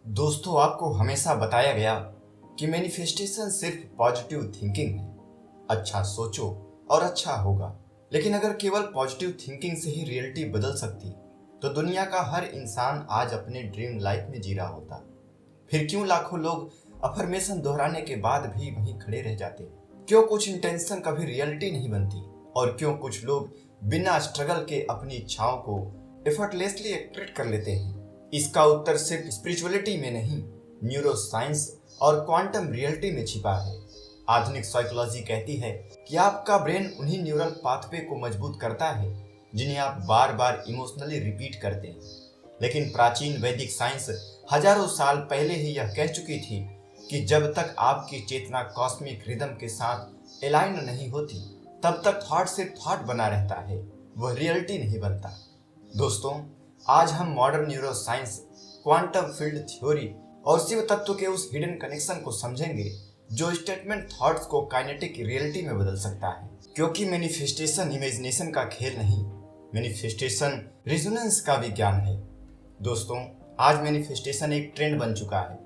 दोस्तों, आपको हमेशा बताया गया कि मैनिफेस्टेशन सिर्फ पॉजिटिव थिंकिंग है। अच्छा सोचो और अच्छा होगा। लेकिन अगर केवल पॉजिटिव थिंकिंग से ही रियलिटी बदल सकती तो दुनिया का हर इंसान आज अपने ड्रीम लाइफ में जी रहा होता। फिर क्यों लाखों लोग अफर्मेशन दोहराने के बाद भी वहीं खड़े रह जाते? क्यों कुछ इंटेंशन कभी रियलिटी नहीं बनती? और क्यों कुछ लोग बिना स्ट्रगल के अपनी इच्छाओं को एफर्टलेसली एक्सप्रेस कर लेते हैं? इसका उत्तर सिर्फ स्पिरिचुअलिटी में नहीं, न्यूरो साइंस और क्वांटम रियलिटी में छिपा है। आधुनिक साइकोलॉजी कहती है कि आपका ब्रेन उन्हीं न्यूरल पाथवे को मजबूत करता है जिन्हें आप बार बार इमोशनली रिपीट करते हैं। लेकिन प्राचीन वैदिक साइंस हजारों साल पहले ही यह कह चुकी थी कि जब तक आपकी चेतना कॉस्मिक रिदम के साथ अलाइन नहीं होती, तब तक थॉट सिर्फ थॉट बना रहता है, वह रियलिटी नहीं बनता। दोस्तों, आज हम modern neuro science, quantum field theory और शिव तत्व के उस हिडन कनेक्शन को समझेंगे जो स्टेटमेंट थॉट्स को काइनेटिक रियलिटी में बदल सकता है। क्योंकि मैनिफेस्टेशन इमेजिनेशन का खेल नहीं, मैनिफेस्टेशन रेजोनेंस का विज्ञान है। दोस्तों, आज मैनिफेस्टेशन एक ट्रेंड बन चुका है।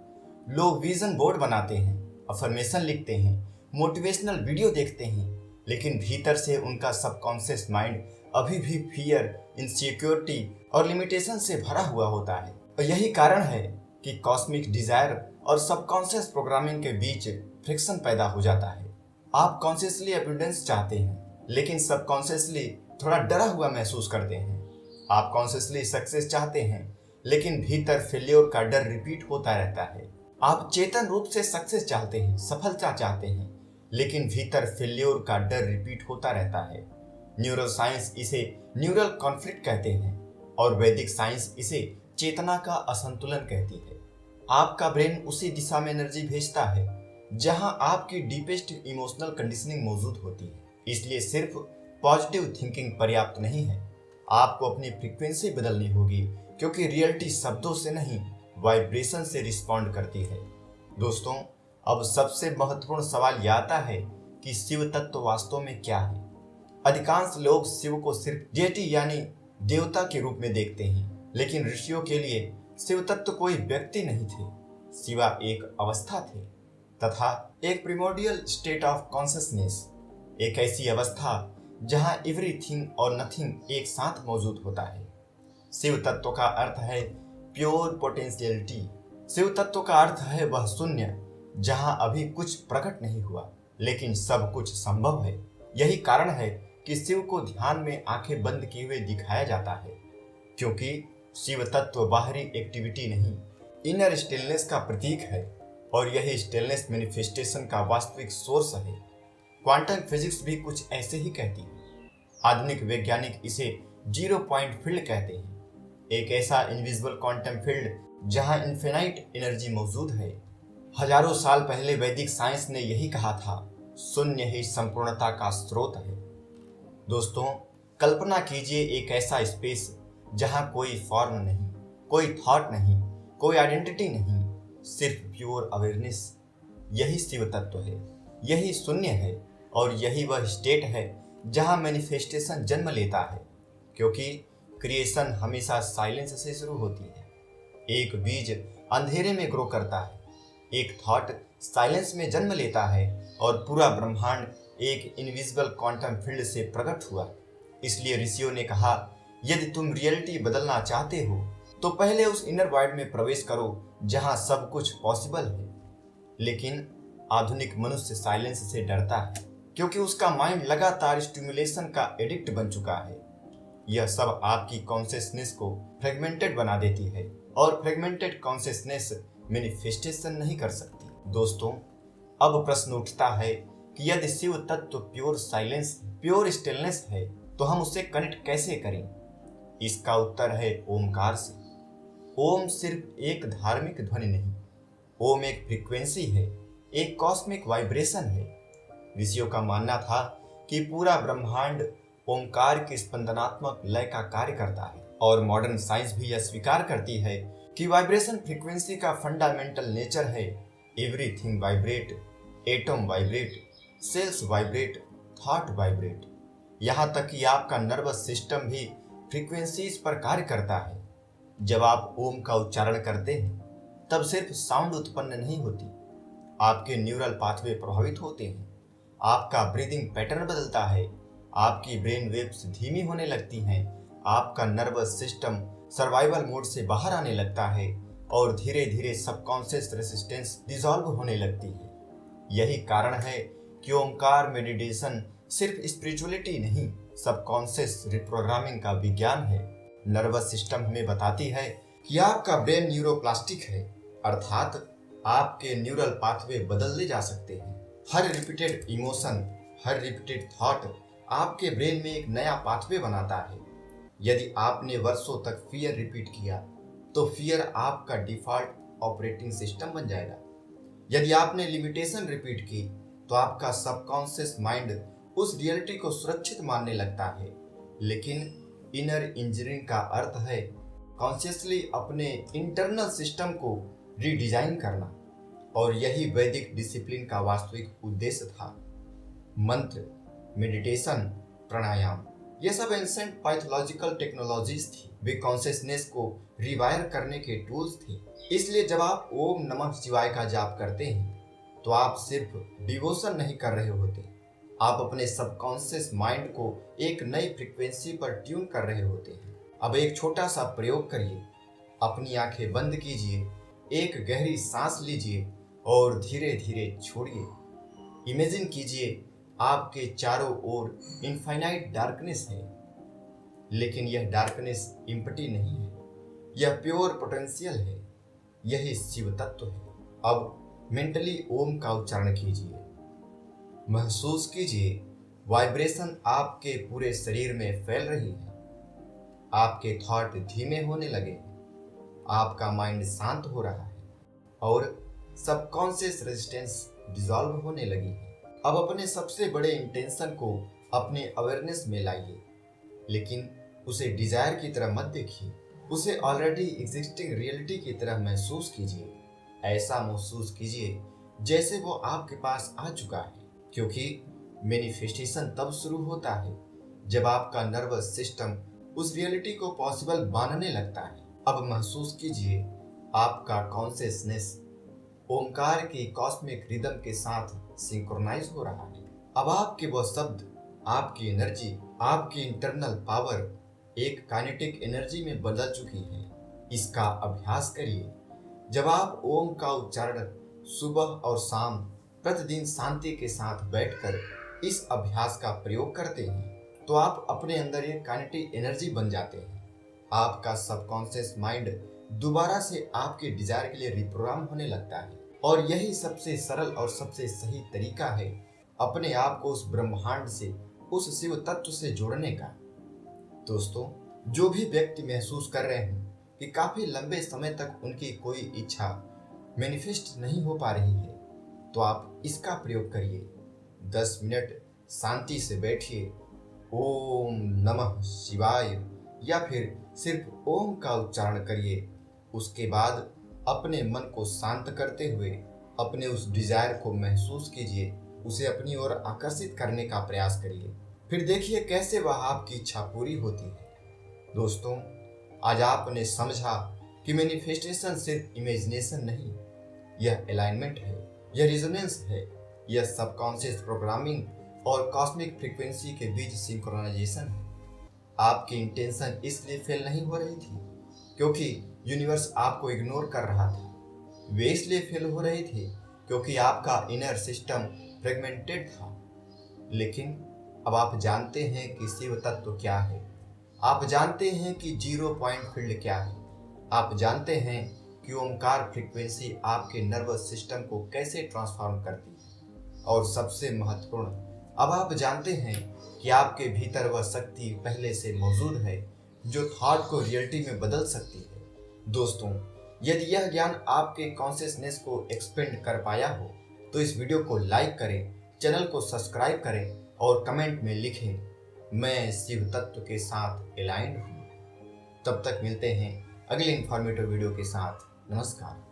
लोग विजन बोर्ड बनाते हैं, अफर्मेशन लिखते हैं, मोटिवेशनल वीडियो देखते हैं, लेकिन भीतर से उनका सबकॉन्शियस माइंड अभी भी फियर, इनसिक्योरिटी और लिमिटेशन से भरा हुआ होता है। और यही कारण है कि कॉस्मिक डिजायर और सबकॉन्शियस प्रोग्रामिंग के बीच फ्रिक्शन पैदा हो जाता है। आप कॉन्शियसली एबिडेंस चाहते हैं, लेकिन सबकॉन्शियसली थोड़ा डरा हुआ महसूस करते हैं। आप कॉन्शियसली सक्सेस चाहते हैं, लेकिन भीतर फेल्योर का डर रिपीट होता रहता है। आप चेतन रूप से सक्सेस चाहते हैं, सफलता चाहते हैं, लेकिन भीतर फेल्योर का डर रिपीट होता रहता है। न्यूरो साइंस इसे न्यूरल कॉन्फ्लिक्ट कहते हैं और वैदिक साइंस इसे चेतना का असंतुलन कहती है। आपका ब्रेन उसी दिशा में एनर्जी भेजता है जहां आपकी डीपेस्ट इमोशनल कंडीशनिंग मौजूद होती है। इसलिए सिर्फ पॉजिटिव थिंकिंग पर्याप्त नहीं है, आपको अपनी फ्रीक्वेंसी बदलनी होगी, क्योंकि रियलिटी शब्दों से नहीं, वाइब्रेशन से रिस्पॉन्ड करती है। दोस्तों, अब सबसे महत्वपूर्ण सवाल यह आता है कि शिव तत्व वास्तव में क्या है। अधिकांश लोग शिव को सिर्फ डेटी यानी देवता के रूप में देखते हैं, लेकिन ऋषियों के लिए शिव तत्व कोई व्यक्ति नहीं थे, शिवा एक अवस्था थे तथा एक प्रिमोर्डियल स्टेट ऑफ कॉन्शियसनेस, एक ऐसी अवस्था जहां एवरीथिंग और नथिंग एक साथ मौजूद होता है। शिव तत्व का अर्थ है प्योर पोटेंशियलिटी। शिव तत्व का अर्थ है वह शून्य जहां अभी कुछ प्रकट नहीं हुआ, लेकिन सब कुछ संभव है। यही कारण है कि शिव को ध्यान में आंखें बंद किए हुए दिखाया जाता है, क्योंकि शिव तत्व बाहरी एक्टिविटी नहीं, इनर स्टिलनेस का प्रतीक है और यही स्टिलनेस मैनिफेस्टेशन का वास्तविक सोर्स है। क्वांटम फिजिक्स भी कुछ ऐसे ही कहती है। आधुनिक वैज्ञानिक इसे जीरो पॉइंट फील्ड कहते हैं, एक ऐसा इनविजिबल क्वांटम फील्ड जहां इन्फिनाइट एनर्जी मौजूद है। हजारों साल पहले वैदिक साइंस ने यही कहा था, शून्य ही संपूर्णता का स्रोत है। दोस्तों, कल्पना कीजिए एक ऐसा स्पेस जहां कोई फॉर्म नहीं, कोई थॉट नहीं, कोई आइडेंटिटी नहीं, सिर्फ प्योर अवेयरनेस। यही शिव तत्व है, यही शून्य है और यही वह स्टेट है जहां मैनिफेस्टेशन जन्म लेता है, क्योंकि क्रिएशन हमेशा साइलेंस से शुरू होती है। एक बीज अंधेरे में ग्रो करता है, एक थॉट साइलेंस में जन्म लेता है और पूरा ब्रह्मांड एक इनविजिबल क्वांटम फील्ड से प्रकट हुआ। इसलिए ऋषियों ने कहा, यदि तुम रियलिटी बदलना चाहते हो तो पहले उस इनर वाइड में प्रवेश करो जहां सब कुछ पॉसिबल है। लेकिन आधुनिक मनुष्य साइलेंस से डरता है, क्योंकि उसका माइंड लगातार स्टिमुलेशन का एडिक्ट बन चुका है। यह सब आपकी कॉन्शियसनेस को फ्रेगमेंटेड बना देती है और फ्रेगमेंटेड कॉन्शियसनेस मैनिफेस्टेशन नहीं कर सकती। दोस्तों, अब प्रश्न उठता है कि यदि शिव तत्व प्योर साइलेंस, प्योर स्टिलनेस है, तो हम उसे कनेक्ट कैसे करें? इसका उत्तर है ओमकार से। ओम सिर्फ एक धार्मिक ध्वनि नहीं, ओम एक फ्रीक्वेंसी है, एक कॉस्मिक वाइब्रेशन है। ऋषियों का मानना था कि पूरा ब्रह्मांड ओमकार की स्पंदनात्मक लय का कार्य करता है और मॉडर्न साइंस भी यह स्वीकार करती है कि वाइब्रेशन फ्रीक्वेंसी का फंडामेंटल नेचर है। Everything vibrate, atom vibrate, cells vibrate, thought vibrate, यहाँ तक कि आपका नर्वस सिस्टम भी फ्रीक्वेंसीज पर कार्य करता है। जब आप ओम का उच्चारण करते हैं तब सिर्फ साउंड उत्पन्न नहीं होती, आपके न्यूरल पाथवे प्रभावित होते हैं, आपका ब्रीदिंग पैटर्न बदलता है, आपकी ब्रेन वेव्स धीमी होने लगती हैं, आपका नर्वस सिस्टम सर्वाइवल मोड से बाहर आने लगता है और धीरे धीरे सबकॉन्शियस रेसिस्टेंस डिसॉल्व होने लगती है। यही कारण है कि ओमकार मेडिटेशन सिर्फ स्पिरिचुअलिटी नहीं, सबकॉन्शियस रिप्रोग्रामिंग का विज्ञान है। नर्वस सिस्टम हमें बताती है कि आपका ब्रेन न्यूरोप्लास्टिक है, अर्थात आपके न्यूरल पाथवे बदलने जा सकते हैं। हर रिपीटेड इमोशन, हर रिपीटेड थॉट आपके ब्रेन में एक नया पाथवे बनाता है। यदि आपने वर्षों तक फियर रिपीट किया तो फियर आपका डिफॉल्ट ऑपरेटिंग सिस्टम बन जाएगा। यदि आपने लिमिटेशन रिपीट की तो आपका सबकॉन्शियस माइंड उस रियलिटी को सुरक्षित मानने लगता है। लेकिन इनर इंजीनियरिंग का अर्थ है कॉन्शियसली अपने इंटरनल सिस्टम को रीडिजाइन करना, और यही वैदिक डिसिप्लिन का वास्तविक उद्देश्य था। मंत्र, मेडिटेशन, प्राणायाम, ये सब एंसेंट पैथोलॉजिकल टेक्नोलॉजीज थी। वे कॉन्शियसनेस को रिवायर करने के टूल्स थे। इसलिए जब आप ओम नमः शिवाय का जाप करते हैं तो आप सिर्फ डिवोशन नहीं कर रहे होते, आप अपने सबकॉन्शियस माइंड को एक नई फ्रीक्वेंसी पर ट्यून कर रहे होते हैं। अब एक छोटा सा प्रयोग करिए, अपनी आंखें बंद कीजिए, एक गहरी सांस लीजिए और धीरे धीरे छोड़िए। इमेजिन कीजिए आपके चारों ओर इनफाइनाइट डार्कनेस है, लेकिन यह डार्कनेस इम्पटी नहीं है, यह प्योर पोटेंशियल है, यही शिव तत्व है। अब मेंटली ओम का उच्चारण कीजिए, महसूस कीजिए वाइब्रेशन आपके पूरे शरीर में फैल रही है, आपके थॉट धीमे होने लगे, आपका माइंड शांत हो रहा है और सबकॉन्शियस रेजिस्टेंस डिसॉल्व होने लगी है। अब अपने सबसे बड़े इंटेंशन को अपने अवेयरनेस में लाइए, लेकिन उसे डिजायर की तरह मत देखिए, उसे ऑलरेडी एग्जिस्टिंग रियलिटी की तरह महसूस कीजिए। ऐसा महसूस कीजिए जैसे वो आपके पास आ चुका है, क्योंकि मैनिफेस्टेशन तब शुरू होता है जब आपका नर्वस सिस्टम उस रियलिटी को पॉसिबल मानने लगता है। अब महसूस कीजिए आपका कॉन्शियसनेस ओमकार की कॉस्मिक रिदम के साथ सिंक्रोनाइज हो रहा है। अब आपके वो शब्द, आपकी एनर्जी, आपकी इंटरनल पावर एक काइनेटिक एनर्जी में बदल चुकी है। इसका अभ्यास करिए। जब आप ओम का उच्चारण सुबह और शाम प्रतिदिन शांति के साथ बैठकर इस अभ्यास का प्रयोग करते हैं तो आप अपने अंदर एक काइनेटिक एनर्जी बन जाते हैं। आपका सबकॉन्शियस माइंड दोबारा से आपके डिजायर के लिए रिप्रोग्राम होने लगता है, और यही सबसे सरल और सबसे सही तरीका है अपने आप को उस ब्रह्मांड से, उस शिव तत्व से जोड़ने का। दोस्तों, जो भी व्यक्ति महसूस कर रहे हैं कि काफी लंबे समय तक उनकी कोई इच्छा मैनिफेस्ट नहीं हो पा रही है, तो आप इसका प्रयोग करिए। 10 मिनट शांति से बैठिए, ओम नमः शिवाय या फिर सिर्फ ओम का उच्चारण करिए। उसके बाद अपने मन को शांत करते हुए अपने उस डिजायर को महसूस कीजिए, उसे अपनी ओर आकर्षित करने का प्रयास करिए। फिर देखिए कैसे वह आपकी इच्छा पूरी होती है। दोस्तों, आज आपने समझा कि मैनिफेस्टेशन सिर्फ इमेजिनेशन नहीं, यह अलाइनमेंट है, यह रिजोनेंस है, यह सबकॉन्शियस प्रोग्रामिंग और कॉस्मिक फ्रीक्वेंसी के बीच सिंक्रोनाइजेशन है। आपकी इंटेंशन इसलिए फेल नहीं हो रही थी क्योंकि यूनिवर्स आपको इग्नोर कर रहा था, वे इसलिए फेल हो रही थी क्योंकि आपका इनर सिस्टम फ्रेगमेंटेड था। लेकिन अब आप जानते हैं कि शिव तत्व क्या है, आप जानते हैं कि 0 पॉइंट फील्ड क्या है, आप जानते हैं कि ओमकार फ्रीक्वेंसी आपके नर्वस सिस्टम को कैसे ट्रांसफॉर्म करती है, और सबसे महत्वपूर्ण, अब आप जानते हैं कि आपके भीतर वह शक्ति पहले से मौजूद है जो थॉट को रियलिटी में बदल सकती है। दोस्तों, यदि यह ज्ञान आपके कॉन्शियसनेस को एक्सपेंड कर पाया हो तो इस वीडियो को लाइक करें, चैनल को सब्सक्राइब करें और कमेंट में लिखें मैं शिव तत्व के साथ अलाइंड हूँ। तब तक मिलते हैं अगले इंफॉर्मेटिव वीडियो के साथ। नमस्कार।